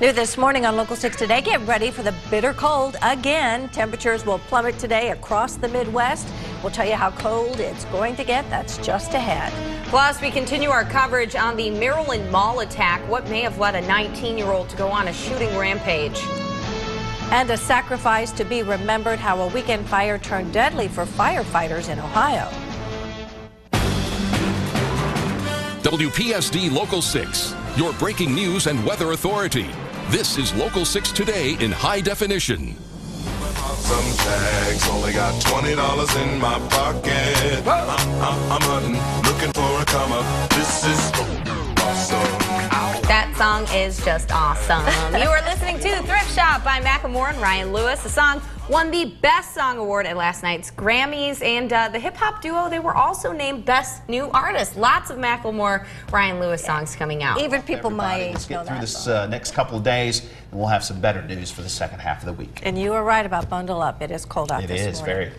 New this morning on Local 6 Today, get ready for the bitter cold again. Temperatures will plummet today across the Midwest. We'll tell you how cold it's going to get. That's just ahead. Plus, we continue our coverage on the Maryland Mall attack, what may have led a 19-year-old to go on a shooting rampage. And a sacrifice to be remembered, how a weekend fire turned deadly for firefighters in Ohio. WPSD Local 6, your breaking news and weather authority. This is Local 6 Today in high definition. Some tags, only got $20 in my pocket. I'm hunting, looking for a come up. This is awesome. That song is just awesome. You are listening to Thrift Shop by Macklemore and Ryan Lewis. The song won the Best Song Award at last night's Grammys, and the hip-hop duo, they were also named Best New Artist. Lots of Macklemore, Ryan Lewis songs coming out. Even people my age Let's know get through that this song. next couple of days, and we'll have some better news for the second half of the week. And you were right about bundle up. It is cold out this morning. It is, very.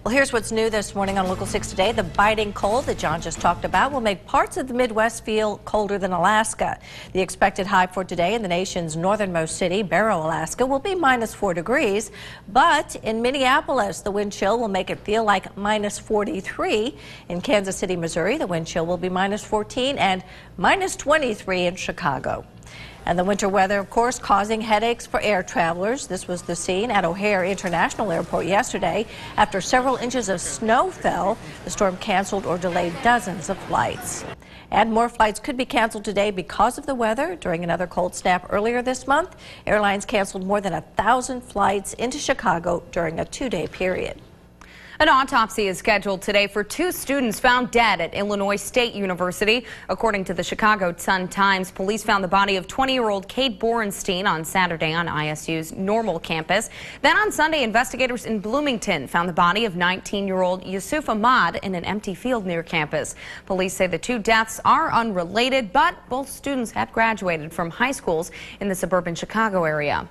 Well, here's what's new this morning on Local 6 Today. The biting cold that John just talked about will make parts of the Midwest feel colder than Alaska. The expected high for today in the nation's northernmost city, Barrow, Alaska, will be -4 degrees. But in Minneapolis, the wind chill will make it feel like -43. In Kansas City, Missouri, the wind chill will be -14 and -23 in Chicago. And the winter weather, of course, causing headaches for air travelers. This was the scene at O'Hare International Airport yesterday. After several inches of snow fell, the storm canceled or delayed dozens of flights. And more flights could be canceled today because of the weather. During another cold snap earlier this month, airlines canceled more than 1,000 flights into Chicago during a 2-day period. An autopsy is scheduled today for 2 students found dead at Illinois State University. According to the Chicago Sun-Times, police found the body of 20-year-old Kate Borenstein on Saturday on ISU's Normal campus. Then on Sunday, investigators in Bloomington found the body of 19-year-old Yusuf Ahmad in an empty field near campus. Police say the 2 deaths are unrelated, but both students had graduated from high schools in the suburban Chicago area.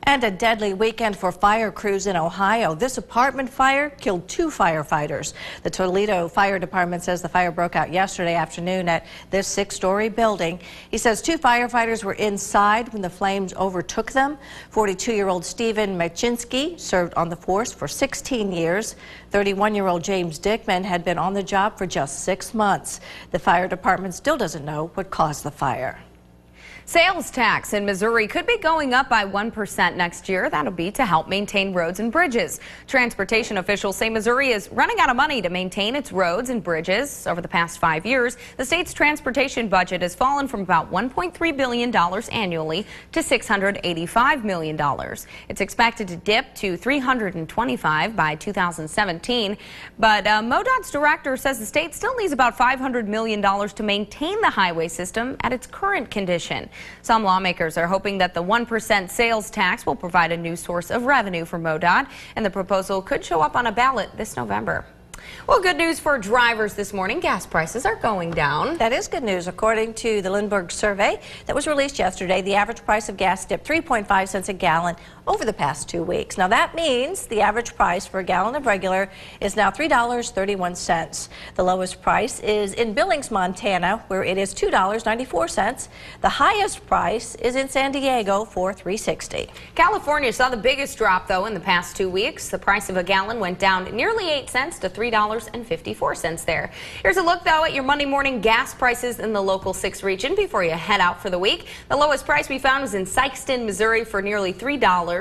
And a deadly weekend for fire crews in Ohio. This apartment fire killed 2 firefighters. The Toledo Fire Department says the fire broke out yesterday afternoon at this 6-story building. He says 2 firefighters were inside when the flames overtook them. 42-year-old Stephen Machinsky served on the force for 16 years. 31-year-old James Dickman had been on the job for just 6 months. The fire department still doesn't know what caused the fire. Sales tax in Missouri could be going up by 1% next year. That'll be to help maintain roads and bridges. Transportation officials say Missouri is running out of money to maintain its roads and bridges. Over the past 5 years, the state's transportation budget has fallen from about $1.3 billion annually to $685 million. It's expected to dip to $325 by 2017. But MoDOT's director says the state still needs about $500 million to maintain the highway system at its current condition. Some lawmakers are hoping that the 1% sales tax will provide a new source of revenue for MoDOT, and the proposal could show up on a ballot this November. Well, good news for drivers this morning. Gas prices are going down. That is good news. According to the Lindbergh survey that was released yesterday, the average price of gas dipped 3.5 cents a gallon over the past 2 weeks. Now that means the average price for a gallon of regular is now $3.31. The lowest price is in Billings, Montana, where it is $2.94. The highest price is in San Diego for $3.60. California saw the biggest drop, though, in the past 2 weeks. The price of a gallon went down nearly 8 cents to $3.54 there. Here's a look, though, at your Monday morning gas prices in the Local 6 region before you head out for the week. The lowest price we found was in Sikeston, Missouri for nearly $3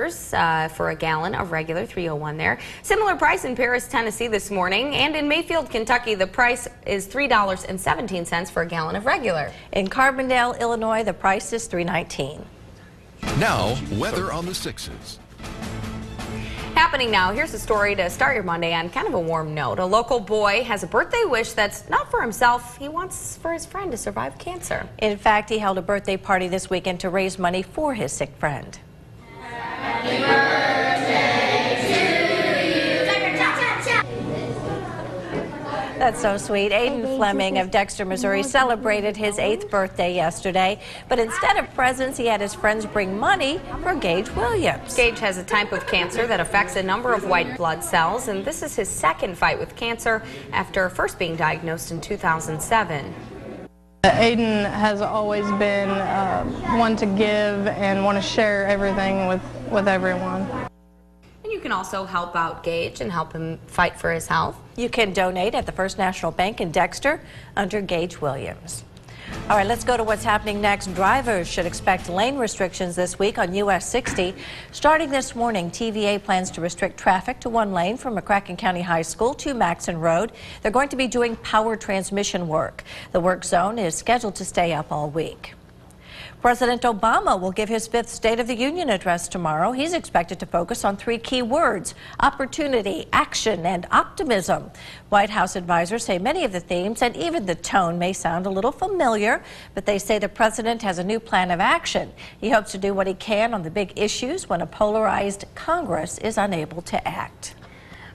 for a gallon of regular, $3.01 there. Similar price in Paris, Tennessee this morning, and in Mayfield, Kentucky, the price is $3.17 for a gallon of regular. In Carbondale, Illinois, the price is $3.19. Now, weather on the 6s. Happening now, here's a story to start your Monday on kind of a warm note. A local boy has a birthday wish that's not for himself. He wants for his friend to survive cancer. In fact, he held a birthday party this weekend to raise money for his sick friend. Happy birthday to you. That's so sweet. Aiden Fleming of Dexter, Missouri celebrated his 8th birthday yesterday. But instead of presents, he had his friends bring money for Gage Williams. Gage has a type of cancer that affects a number of white blood cells, and this is his second fight with cancer after first being diagnosed in 2007. Aiden has always been one to give and want to share everything with everyone. And you can also help out Gage and help him fight for his health. You can donate at the First National Bank in Dexter under Gage Williams. All right, let's go to what's happening next. Drivers should expect lane restrictions this week on US 60. Starting this morning, TVA plans to restrict traffic to one lane from McCracken County High School to Maxon Road. They're going to be doing power transmission work. The work zone is scheduled to stay up all week. President Obama will give his 5th State of the Union address tomorrow. He's expected to focus on 3 key words: opportunity, action, and optimism. White House advisors say many of the themes and even the tone may sound a little familiar, but they say the president has a new plan of action. He hopes to do what he can on the big issues when a polarized Congress is unable to act.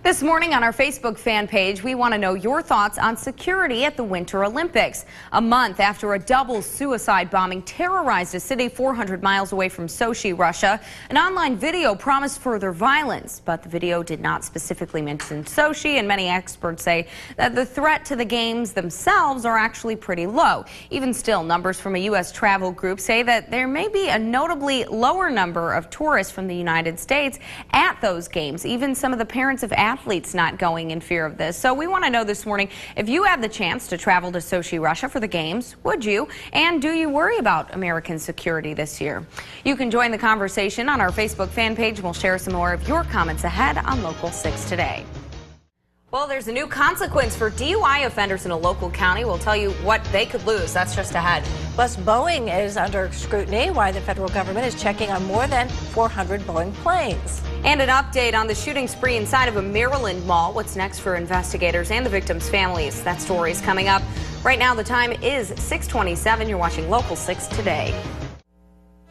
This morning on our Facebook fan page, we want to know your thoughts on security at the Winter Olympics. A month after a double suicide bombing terrorized a city 400 miles away from Sochi, Russia, an online video promised further violence, but the video did not specifically mention Sochi, and many experts say that the threat to the games themselves are actually pretty low. Even still, numbers from a U.S. travel group say that there may be a notably lower number of tourists from the United States at those games. Even some of the parents of athletes not going in fear of this. So we want to know this morning, if you had the chance to travel to Sochi, Russia for the games, would you? And do you worry about American security this year? You can join the conversation on our Facebook fan page. We'll share some more of your comments ahead on Local 6 Today. Well, there's a new consequence for DUI offenders in a local county. We'll tell you what they could lose. That's just ahead. Plus, Boeing is under scrutiny. Why the federal government is checking on more than 400 Boeing planes. And an update on the shooting spree inside of a Maryland mall. What's next for investigators and the victims' families? That story's coming up. Right now, the time is 6:27. You're watching Local 6 Today.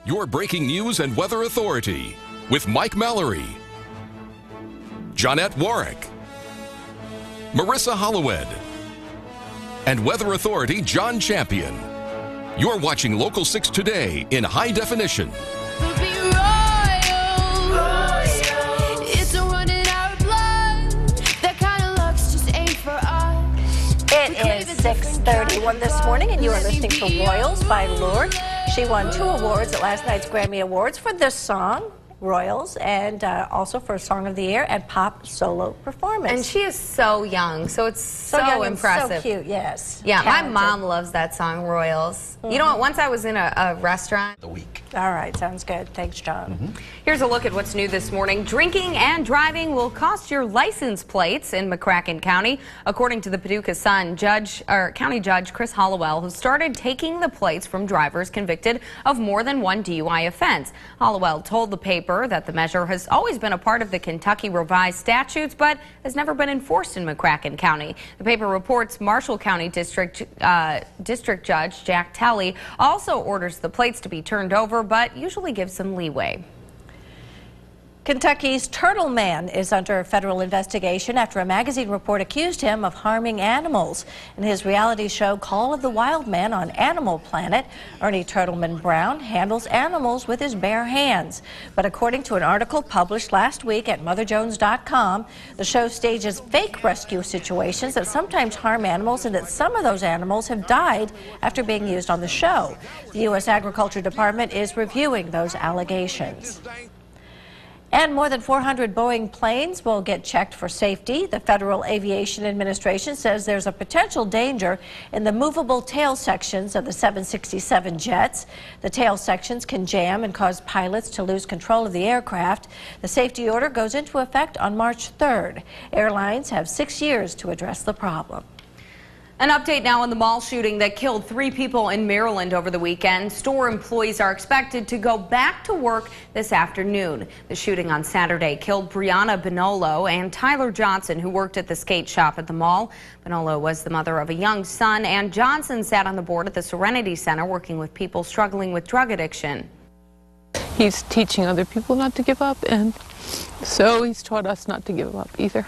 Your breaking news and weather authority with Mike Mallory, Johnette Warwick, Marissa Hollowed, and Weather Authority John Champion. You're watching Local 6 Today in high definition. It is 6:31 this morning, and you are listening to Royals by Lorde. She won 2 awards at last night's Grammy Awards for this song, Royals, and also for Song of the Year and Pop Solo Performance. And she is so young, so it's so young impressive. And so cute, yes. Yeah, Talented. my mom loves that song, Royals. You know what? Once I was in a restaurant. The week. All right, sounds good. Thanks, John. Here's a look at what's new this morning. Drinking and driving will cost your license plates in McCracken County, according to the Paducah Sun. County Judge Chris Hollowell, who started taking the plates from drivers convicted of more than 1 DUI offense. Hollowell told the paper that the measure has always been a part of the Kentucky revised statutes, but has never been enforced in McCracken County. The paper reports Marshall County District Judge Jack Telley also orders the plates to be turned over, but usually gives some leeway. Kentucky's Turtle Man is under federal investigation after a magazine report accused him of harming animals. In his reality show Call of the Wild Man on Animal Planet, Ernie Turtleman Brown handles animals with his bare hands. But according to an article published last week at MotherJones.com, the show stages fake rescue situations that sometimes harm animals, and that some of those animals have died after being used on the show. The U.S. Agriculture Department is reviewing those allegations. And more than 400 Boeing planes will get checked for safety. The Federal Aviation Administration says there's a potential danger in the movable tail sections of the 767 jets. The tail sections can jam and cause pilots to lose control of the aircraft. The safety order goes into effect on March 3rd. Airlines have 6 years to address the problem. An update now on the mall shooting that killed 3 people in Maryland over the weekend. Store employees are expected to go back to work this afternoon. The shooting on Saturday killed Brianna Benolo and Tyler Johnson, who worked at the skate shop at the mall. Benolo was the mother of a young son, and Johnson sat on the board at the Serenity Center working with people struggling with drug addiction. He's teaching other people not to give up, and so he's taught us not to give up either.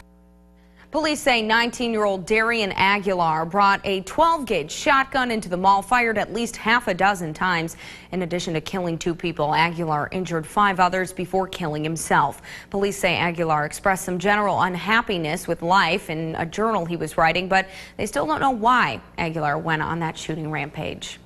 Police say 19-year-old Darian Aguilar brought a 12-gauge shotgun into the mall, fired at least half a dozen times. In addition to killing 2 people, Aguilar injured 5 others before killing himself. Police say Aguilar expressed some general unhappiness with life in a journal he was writing, but they still don't know why Aguilar went on that shooting rampage.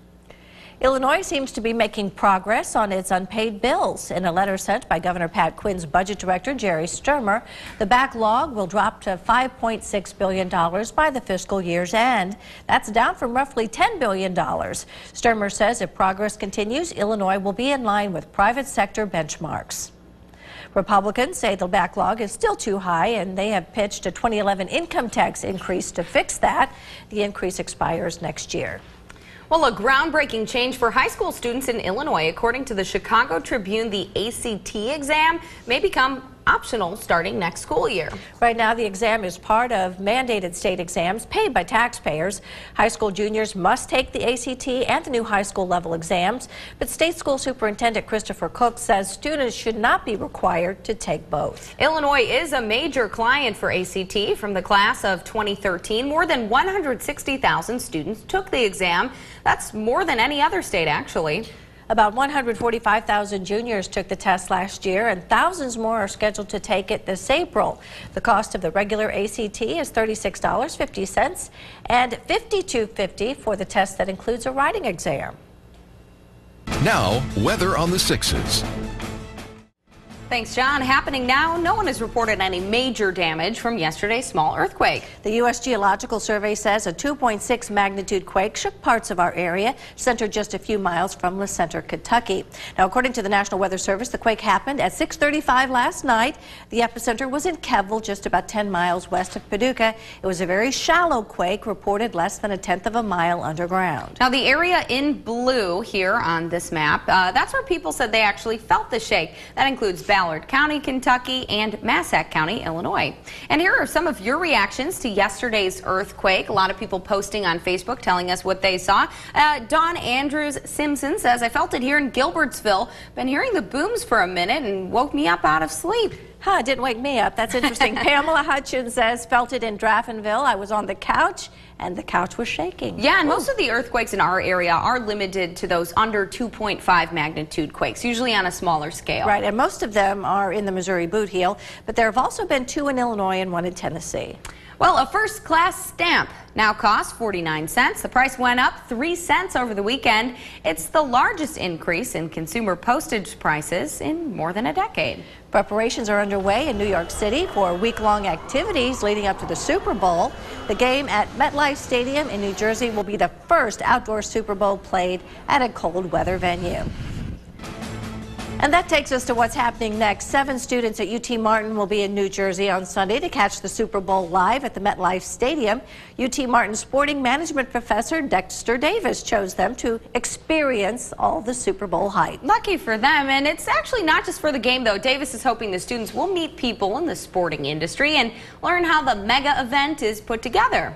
Illinois seems to be making progress on its unpaid bills. In a letter sent by Governor Pat Quinn's budget director, Jerry Sturmer, the backlog will drop to $5.6 billion by the fiscal year's end. That's down from roughly $10 billion. Sturmer says if progress continues, Illinois will be in line with private sector benchmarks. Republicans say the backlog is still too high, and they have pitched a 2011 income tax increase to fix that. The increase expires next year. Well, a groundbreaking change for high school students in Illinois. According to the Chicago Tribune, the ACT exam may become optional starting next school year. Right now, the exam is part of mandated state exams paid by taxpayers. High school juniors must take the ACT and the new high school level exams, but State School Superintendent Christopher Cook says students should not be required to take both. Illinois is a major client for ACT. From the class of 2013, more than 160,000 students took the exam. That's more than any other state, actually. About 145,000 juniors took the test last year, and thousands more are scheduled to take it this April. The cost of the regular ACT is $36.50 and $52.50 for the test that includes a writing exam. Now, weather on the 6s. Thanks, John. Happening now, no one has reported any major damage from yesterday's small earthquake. The U.S. Geological Survey says a 2.6 magnitude quake shook parts of our area, centered just a few miles from Le Center, Kentucky. Now, according to the National Weather Service, the quake happened at 6:35 last night. The epicenter was in Keville, just about 10 miles west of Paducah. It was a very shallow quake, reported less than 1/10 of a mile underground. Now, the area in blue here on this map, that's where people said they actually felt the shake. That includes Ballard County, Kentucky, and Massac County, Illinois. And here are some of your reactions to yesterday's earthquake. A lot of people posting on Facebook telling us what they saw. Don Andrews Simpson says, I felt it here in Gilbertsville. Been hearing the booms for a minute and woke me up out of sleep. Huh, didn't wake me up. That's interesting. Pamela Hutchins says, felt it in Draffinville. I was on the couch and the couch was shaking. Yeah, and most of the earthquakes in our area are limited to those under 2.5 magnitude quakes, usually on a smaller scale. Right, and most of them are in the Missouri Boot Heel, but there have also been 2 in Illinois and 1 in Tennessee. Well, a first-class stamp now costs 49 cents. The price went up 3 cents over the weekend. It's the largest increase in consumer postage prices in more than a decade. Preparations are underway in New York City for week-long activities leading up to the Super Bowl. The game at MetLife Stadium in New Jersey will be the first outdoor Super Bowl played at a cold weather venue. And that takes us to what's happening next. 7 students at UT Martin will be in New Jersey on Sunday to catch the Super Bowl live at the MetLife Stadium. UT Martin sporting management professor Dexter Davis chose them to experience all the Super Bowl hype. Lucky for them, and it's actually not just for the game, though. Davis is hoping the students will meet people in the sporting industry and learn how the mega event is put together.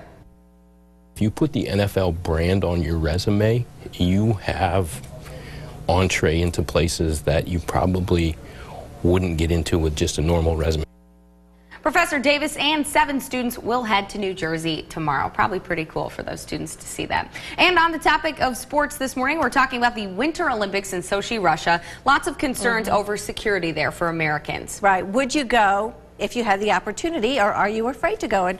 If you put the NFL brand on your resume, you have entree into places that you probably wouldn't get into with just a normal resume. Professor Davis and 7 students will head to New Jersey tomorrow. Probably pretty cool for those students to see that. And on the topic of sports this morning, we're talking about the Winter Olympics in Sochi, Russia. Lots of concerns over security there for Americans. Right. Would you go if you had the opportunity, or are you afraid to go? And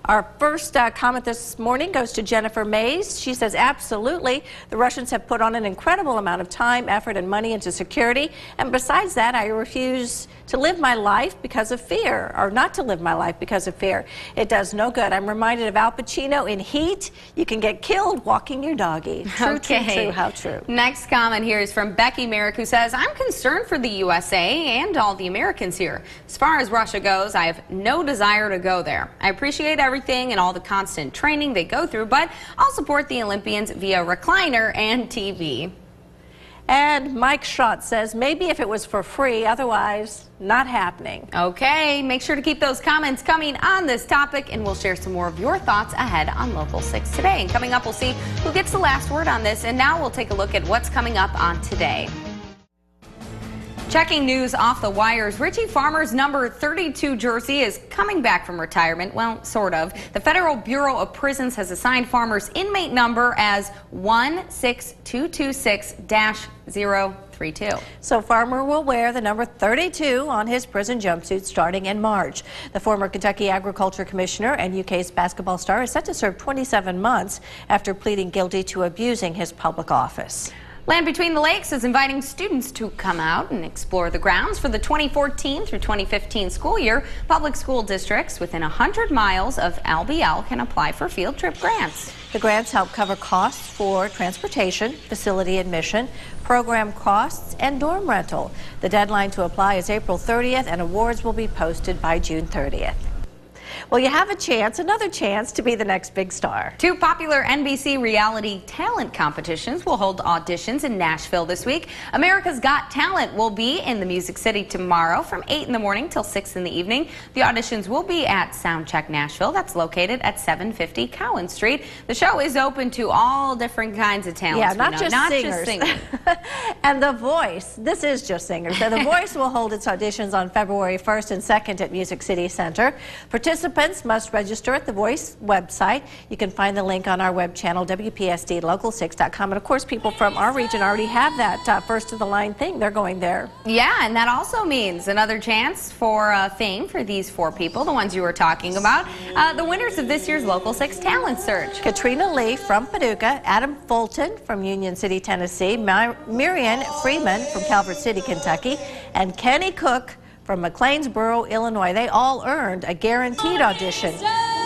our first comment this morning goes to Jennifer Mays. She says, absolutely. The Russians have put on an incredible amount of time, effort, and money into security. And besides that, I refuse to live my life because of fear, or not to live my life because of fear. It does no good. I'm reminded of Al Pacino in Heat. You can get killed walking your doggy. True, okay. True, how true. Next comment here is from Becky Merrick, who says, I'm concerned for the USA and all the Americans here. As far as Russia goes, I have no desire to go there. I appreciate everything and all the constant training they go through, but I'll support the Olympians via recliner and TV. And Mike Schott says, maybe if it was for free, otherwise not happening. Okay, make sure to keep those comments coming on this topic, and we'll share some more of your thoughts ahead on Local 6 Today. And coming up, we'll see who gets the last word on this, and now we'll take a look at what's coming up on Today. Checking news off the wires, Richie Farmer's number 32 jersey is coming back from retirement. Well, sort of. The Federal Bureau of Prisons has assigned Farmer's inmate number as 16226-032. So Farmer will wear the number 32 on his prison jumpsuit starting in March. The former Kentucky Agriculture Commissioner and UK's basketball star is set to serve 27 months after pleading guilty to abusing his public office. Land Between the Lakes is inviting students to come out and explore the grounds for the 2014 through 2015 school year. Public school districts within 100 miles of LBL can apply for field trip grants. The grants help cover costs for transportation, facility admission, program costs, and dorm rental. The deadline to apply is April 30th, and awards will be posted by June 30th. Well, you have a chance, another chance, to be the next big star. 2 popular NBC reality talent competitions will hold auditions in Nashville this week. America's Got Talent will be in the Music City tomorrow from 8 in the morning till 6 in the evening. The auditions will be at Soundcheck Nashville. That's located at 750 Cowan Street. The show is open to all different kinds of talents. Yeah, not just singers. And The Voice, this is just singers. So The Voice will hold its auditions on February 1st and 2nd at Music City Center. Participants must register at the Voice website. You can find the link on our web channel, WPSD local6.com. And of course, people from our region already have that first of the line thing. They're going there. Yeah, and that also means another chance for fame for these 4 people, the ones you were talking about. The winners of this year's Local 6 Talent Search. Katrina Lee from Paducah, Adam Fulton from Union City, Tennessee, Miriam Freeman from Calvert City, Kentucky, and Kenny Cook from McLeansboro, Illinois. They all earned a guaranteed audition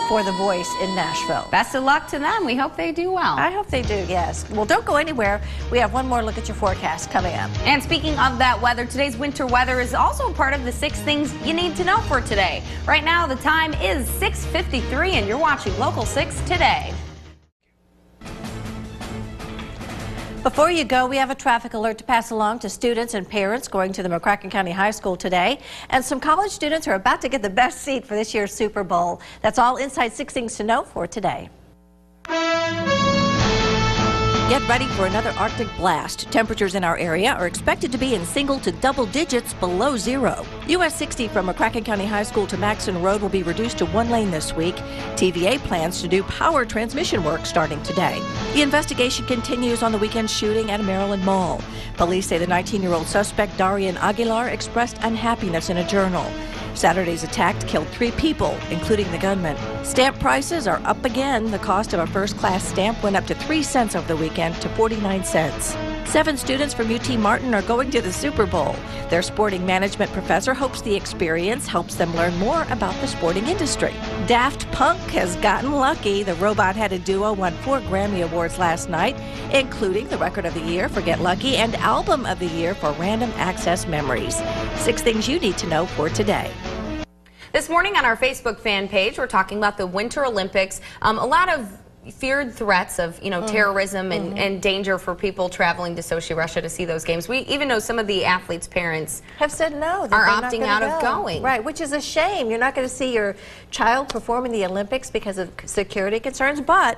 for The Voice in Nashville. Best of luck to them. We hope they do well. I hope they do, yes. Well, don't go anywhere. We have one more look at your forecast coming up. And speaking of that weather, today's winter weather is also part of the 6 things you need to know for today. Right now, the time is 6:53, and you're watching Local 6 Today. Before you go, we have a traffic alert to pass along to students and parents going to the McCracken County High School today. And some college students are about to get the best seat for this year's Super Bowl. That's all inside 6 things to know for today. Get ready for another Arctic blast. Temperatures in our area are expected to be in single to double digits below zero. US 60 from McCracken County High School to Maxon Road will be reduced to 1 lane this week. TVA plans to do power transmission work starting today. The investigation continues on the weekend shooting at a Maryland mall. Police say the 19-year-old suspect, Darian Aguilar, expressed unhappiness in a journal. Saturday's attack killed 3 people, including the gunman. Stamp prices are up again. The cost of a first-class stamp went up to 3 cents over the weekend to 49 cents. 7 students from UT Martin are going to the Super Bowl. Their sporting management professor hopes the experience helps them learn more about the sporting industry. Daft Punk has gotten lucky. The robot-headed duo won 4 Grammy Awards last night, including the Record of the Year for Get Lucky and Album of the Year for Random Access Memories. 6 things you need to know for today. This morning on our Facebook fan page, we're talking about the Winter Olympics. A lot of feared threats of, terrorism and danger for people traveling to Sochi, Russia to see those games. We even know some of the athletes' parents have said no. Are opting out of going. Right, which is a shame. You're not going to see your child perform in the Olympics because of security concerns, but,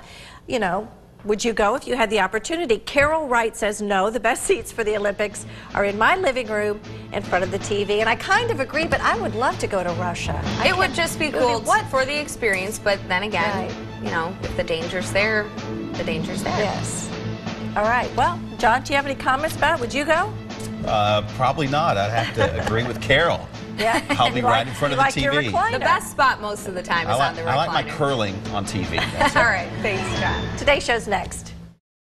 would you go if you had the opportunity? Carol Wright says no. The best seats for the Olympics are in my living room in front of the TV. And I kind of agree, but I would love to go to Russia. It would just be cool for the experience, but then again, if the danger's there, the danger's there. Yes. All right. Well, John, do you have any comments about it? Would you go? Probably not. I'd have to agree with Carol. Yeah. I'll be right in front of the TV. The best spot most of the time is on the recliner. I like my curling on TV. All right. Thanks, John. Today's show's next.